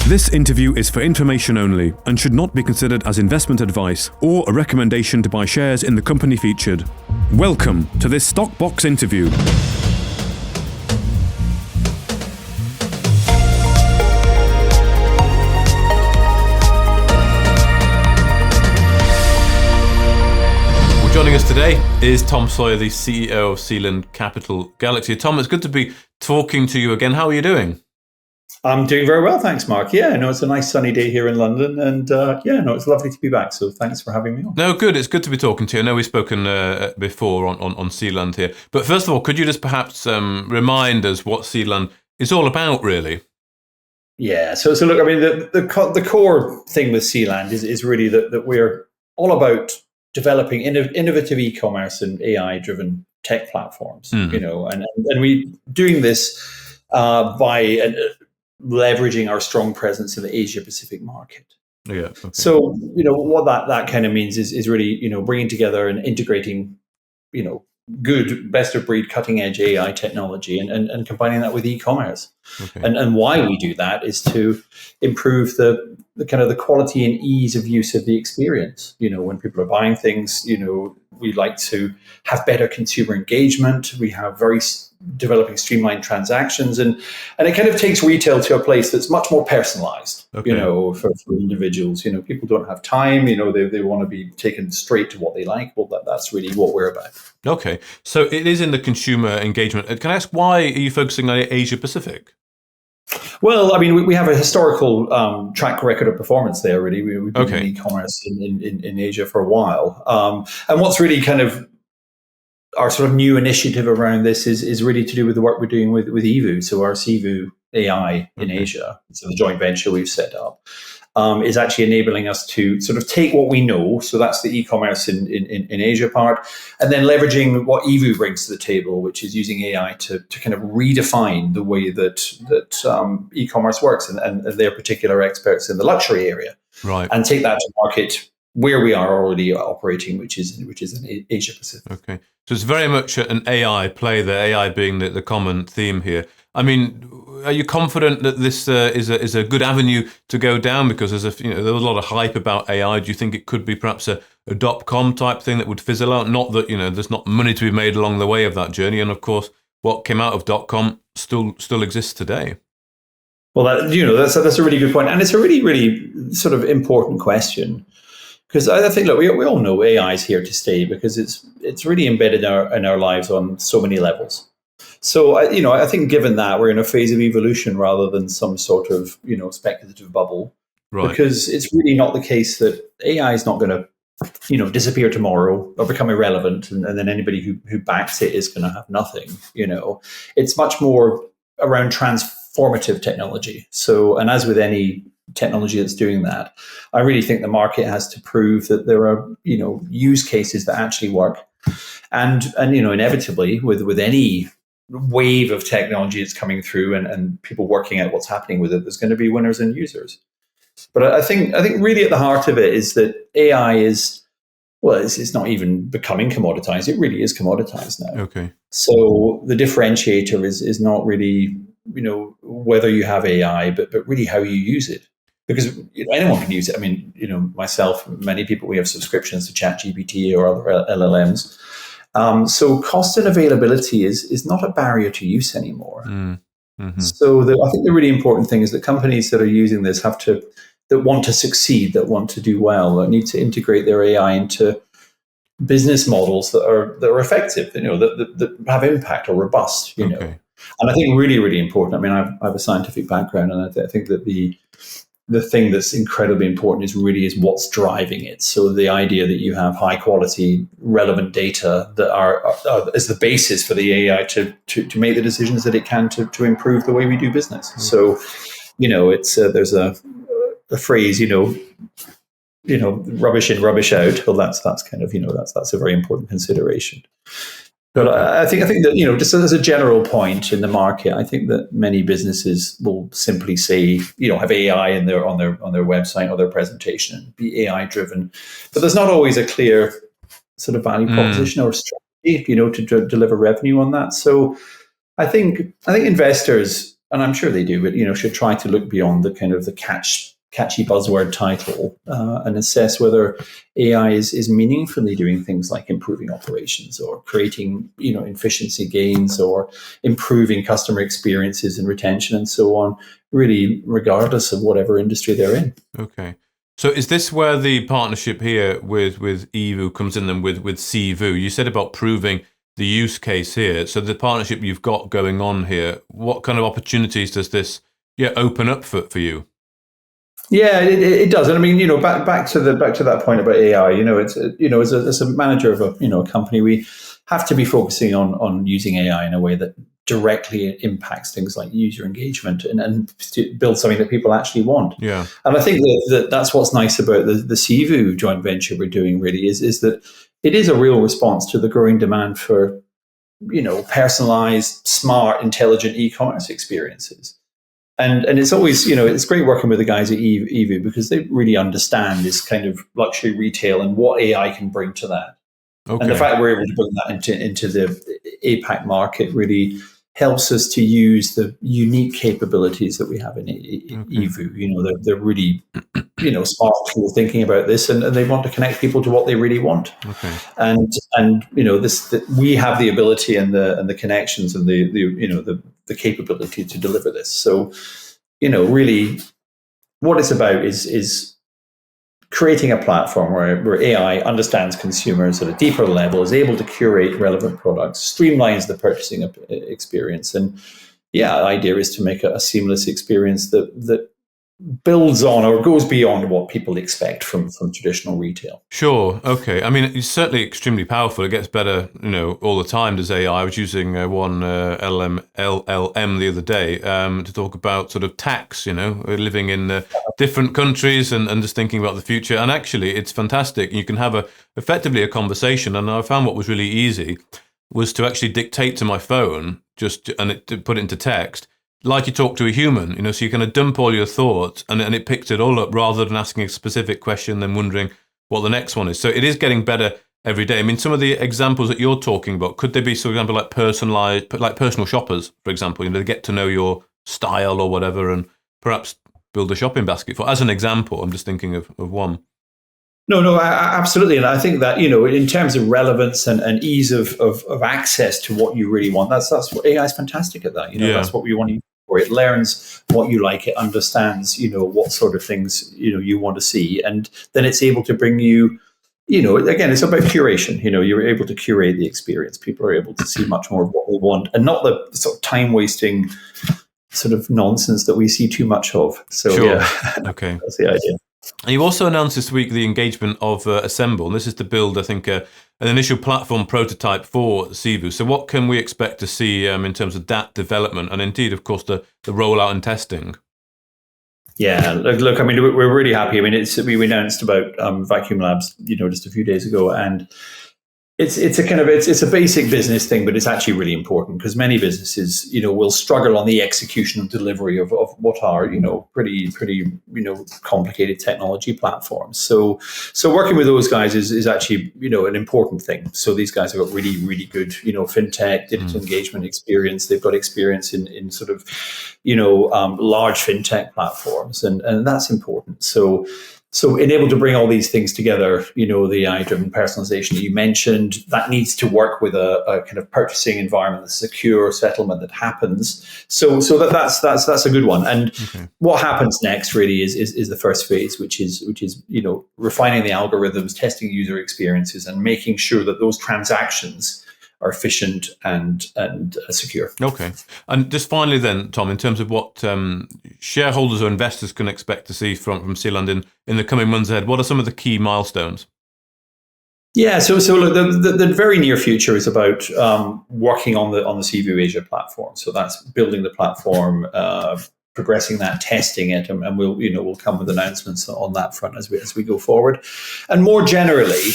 This interview is for information only and should not be considered as investment advice or a recommendation to buy shares in the company featured. Welcome to this Stock Box interview. Joining us today is Tom Sawyer, the CEO of Sealand Capital Galaxy. Tom, it's good to be talking to you again. How are you doing? I'm doing very well, thanks, Mark. Yeah, no, it's a nice sunny day here in London, and it's lovely to be back. So thanks for having me on. No, good. It's good to be talking to you. I know we've spoken before on Sealand here, but first of all, could you just perhaps remind us what Sealand is all about, really? Yeah. So look, I mean, the core thing with Sealand is really that we're all about developing innovative e-commerce and AI-driven tech platforms. You know, and we doing this by leveraging our strong presence in the Asia Pacific market. Yeah. Okay. So, what that kind of means is really, bringing together and integrating, good best of breed cutting edge AI technology and combining that with e-commerce. Okay. And why we do that is to improve the kind of the quality and ease of use of the experience. When people are buying things, we like to have better consumer engagement. We have developing streamlined transactions, and it kind of takes retail to a place that's much more personalized. Okay. For individuals. People don't have time. They want to be taken straight to what they like. Well, that's really what we're about. Okay, so it is in the consumer engagement. Can I ask, why are you focusing on Asia Pacific? Well, I mean, we have a historical track record of performance there, really. We've been in e-commerce in Asia for a while. And what's really kind of our sort of new initiative around this is really to do with the work we're doing with EVOO. So our EVOO AI in Asia, so the joint venture we've set up, is actually enabling us to sort of take what we know. So that's the e-commerce in Asia part, and then leveraging what EVOO brings to the table, which is using AI to kind of redefine the way that e-commerce works, and they're particular experts in the luxury area, right? And take that to market where we are already operating, which is in Asia Pacific. Okay, so it's very much an AI play, the AI being the common theme here. I mean, are you confident that this is a good avenue to go down? Because there's a lot of hype about AI. Do you think it could be perhaps a .com type thing that would fizzle out? Not that there's not money to be made along the way of that journey, and of course, what came out of .com still exists today. Well, that's a really good point, and it's a really, really sort of important question. Because I think, look, we all know AI is here to stay, because it's really embedded in our lives on so many levels. So, I think given that, we're in a phase of evolution rather than some sort of, speculative bubble. Right. Because it's really not the case that AI is not going to, disappear tomorrow or become irrelevant, and then anybody who backs it is going to have nothing. It's much more around transformative technology. So, and as with any technology that's doing that, I really think the market has to prove that there are, use cases that actually work, and inevitably with any wave of technology that's coming through and people working out what's happening with it, there's going to be winners and users. But I think really at the heart of it is that AI is, well, it's not even becoming commoditized. It really is commoditized now. Okay. So the differentiator is not really, whether you have AI, but really how you use it. Because anyone can use it. I mean, myself, many people, we have subscriptions to ChatGPT or other LLMs. So cost and availability is not a barrier to use anymore. Mm-hmm. So I think the really important thing is that companies that are using this that want to succeed, that want to do well, that need to integrate their AI into business models that are effective, that have impact or robust, know. And I think really, really important. I mean, I have a scientific background, and I think that the thing that's incredibly important is what's driving it. So the idea that you have high quality, relevant data that is the basis for the AI to make the decisions that it can to improve the way we do business. Mm-hmm. So, it's there's a phrase, rubbish in, rubbish out. Well, that's kind of that's a very important consideration. But I think that, just as a general point in the market, I think that many businesses will simply say, have AI on their website or their presentation, be AI driven. But there's not always a clear sort of value proposition or strategy, to deliver revenue on that. So I think investors and I'm sure they do, but should try to look beyond the kind of the catchy buzzword title and assess whether AI is meaningfully doing things like improving operations or creating efficiency gains or improving customer experiences and retention and so on, really regardless of whatever industry they're in. Okay. So is this where the partnership here with EVOO comes in then with Sealand? You said about proving the use case here. So the partnership you've got going on here, what kind of opportunities does this open up for you? Yeah, it does, and I mean, back to that point about AI. It's as a manager of a company, we have to be focusing on using AI in a way that directly impacts things like user engagement and to build something that people actually want. Yeah, and I think that's what's nice about the EVOO joint venture we're doing. Really, is that it is a real response to the growing demand for personalized, smart, intelligent e-commerce experiences. And it's always, it's great working with the guys at EVOO because they really understand this kind of luxury retail and what AI can bring to that. Okay. And the fact that we're able to bring that into the APAC market really helps us to use the unique capabilities that we have in EVOO. They're really, smart people thinking about this, and they want to connect people to what they really want. Okay. And we have the ability and the connections and the capability to deliver this. So, really, what it's about is creating a platform where AI understands consumers at a deeper level, is able to curate relevant products, streamlines the purchasing experience, and the idea is to make a seamless experience that builds on or goes beyond what people expect from traditional retail. Sure. Okay. I mean, it's certainly extremely powerful. It gets better, all the time. Does AI? I was using one LLM the other day to talk about sort of tax. Living in different countries and just thinking about the future. And actually, it's fantastic. You can have effectively a conversation. And I found what was really easy was to actually dictate to my phone to put it into text, like you talk to a human, so you kind of dump all your thoughts and it picks it all up rather than asking a specific question, then wondering what the next one is. So it is getting better every day. I mean, some of the examples that you're talking about, could they be, for example, like personalized, like personal shoppers, for example, they get to know your style or whatever and perhaps build a shopping basket for, as an example. I'm just thinking of one. No, absolutely. And I think that, in terms of relevance and ease of access to what you really want, that's what AI is fantastic at that. That's what we want to use for. It learns what you like. It understands, what sort of things, you want to see. And then it's able to bring you, again, it's about curation. You're able to curate the experience. People are able to see much more of what they want and not the sort of time wasting sort of nonsense that we see too much of. So, sure. Okay. That's the idea. And you also announced this week the engagement of Assemble, and this is to build, I think, an initial platform prototype for EVOO. So what can we expect to see in terms of that development and indeed, of course, the rollout and testing? Yeah, look. I mean, we're really happy. I mean, we announced about Vacuumlabs, just a few days ago, and it's a basic business thing, but it's actually really important because many businesses, will struggle on the execution and delivery of what are, pretty complicated technology platforms. So working with those guys is actually, an important thing. So these guys have got really, really good, fintech, digital engagement experience. They've got experience in sort of, large fintech platforms, and that's important. So able to bring all these things together, the AI-driven personalization that you mentioned, that needs to work with a kind of purchasing environment, a secure settlement that happens. So that's a good one. And what happens next really is the first phase, which is refining the algorithms, testing user experiences, and making sure that those transactions are efficient and secure. Okay. And just finally then, Tom, in terms of what shareholders or investors can expect to see from Sealand in the coming months ahead, what are some of the key milestones? Yeah, so look, the very near future is about working on the EVOO Asia platform. So that's building the platform, progressing that, testing it, and we'll come with announcements on that front as we go forward. And more generally,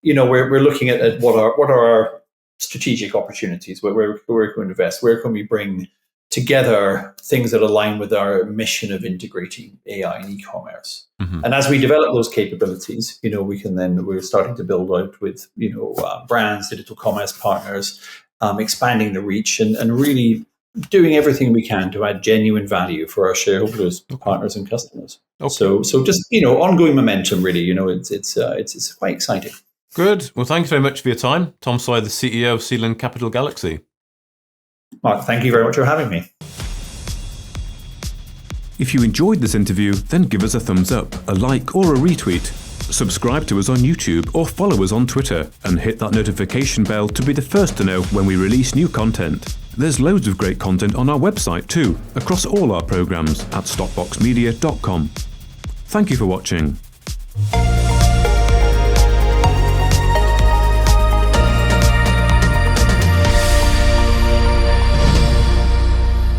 we're looking at what are our strategic opportunities, where can we invest, where can we bring together things that align with our mission of integrating AI and e-commerce. And as we develop those capabilities, we're starting to build out with brands, digital commerce partners, expanding the reach and really doing everything we can to add genuine value for our shareholders, partners, and customers. Okay. So just ongoing momentum. Really, it's quite exciting. Good. Well, thanks very much for your time, Tom Sawyer, the CEO of Sealand Capital Galaxy. Mark, thank you very much for having me. If you enjoyed this interview, then give us a thumbs up, a like, or a retweet. Subscribe to us on YouTube or follow us on Twitter, and hit that notification bell to be the first to know when we release new content. There's loads of great content on our website too, across all our programs at stockboxmedia.com. Thank you for watching.